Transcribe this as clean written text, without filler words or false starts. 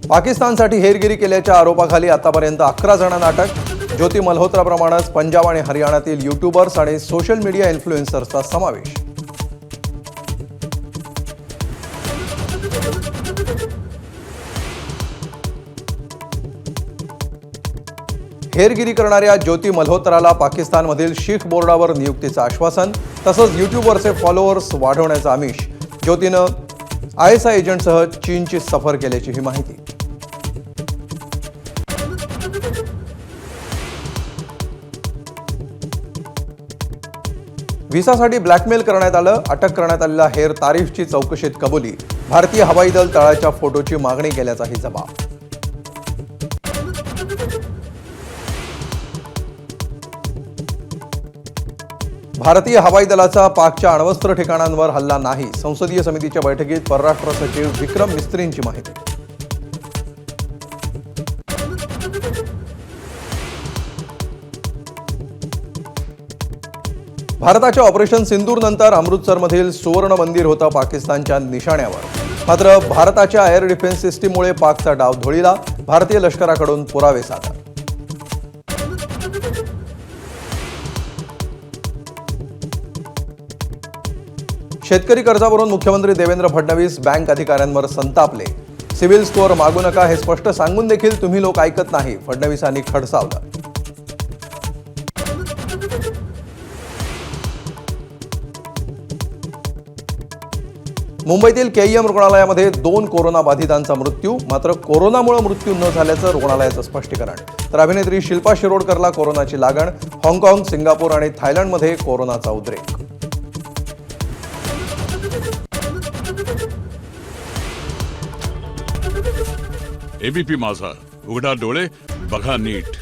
पाकिस्तानसाठी हेरगिरी केल्याच्या आरोपाखाली आतापर्यंत 11 जणांना अटक। ज्योती मल्होत्राप्रमाणेच पंजाब आणि हरियाणातील यूट्यूबर्स आणि सोशल मीडिया इन्फ्लुएन्सर्सचा समावेश। हेरगिरी करणाऱ्या ज्योती मल्होत्राला पाकिस्तानमधील शीख बोर्डावर नियुक्तीचं आश्वासन, तसंच यूट्यूबवरचे फॉलोअर्स वाढवण्याचं आमिष। ज्योतीनं ISI एजंटसह चीनची सफर केल्याची ही माहिती। व्हिसासाठी ब्लॅकमेल करण्यात आलं। अटक करण्यात आलेल्या हेर तारीफची चौकशीत कबुली। भारतीय हवाई दल तळाच्या फोटोची मागणी केल्याचाही जबाब। भारतीय हवाई दलाचा पाकच्या अण्वस्त्र ठिकाणांवर हल्ला नाही। संसदीय समितीच्या बैठकीत परराष्ट्र सचिव विक्रम मिस्त्रींची माहिती। भारताच्या ऑपरेशन सिंदूर नंतर अमृतसरमधील सुवर्ण मंदिर होतं पाकिस्तानच्या निशाण्यावर। मात्र भारताच्या एअर डिफेन्स सिस्टीममुळे पाकचा डाव धुळीला। भारतीय लष्कराकडून पुरावे सादर। शेतकरी कर्जावरून मुख्यमंत्री देवेंद्र फडणवीस बँक अधिकाऱ्यांवर संतापले। सिव्हिल स्कोअर मागू नका हे स्पष्ट सांगून देखील तुम्ही लोक ऐकत नाही, फडणवीसांनी खडसावलं। मुंबईतील KEM रुग्णालयामध्ये 2 कोरोना बाधितांचा मृत्यू। मात्र कोरोनामुळे मृत्यू न झाल्याचं रुग्णालयाचं स्पष्टीकरण। तर अभिनेत्री शिल्पा शिरोडकरला कोरोनाची लागण। हाँगकाँग, सिंगापूर आणि थायलंडमध्ये कोरोनाचा उद्रेक। ABP माझा, उघडा डोळे बघा नीट।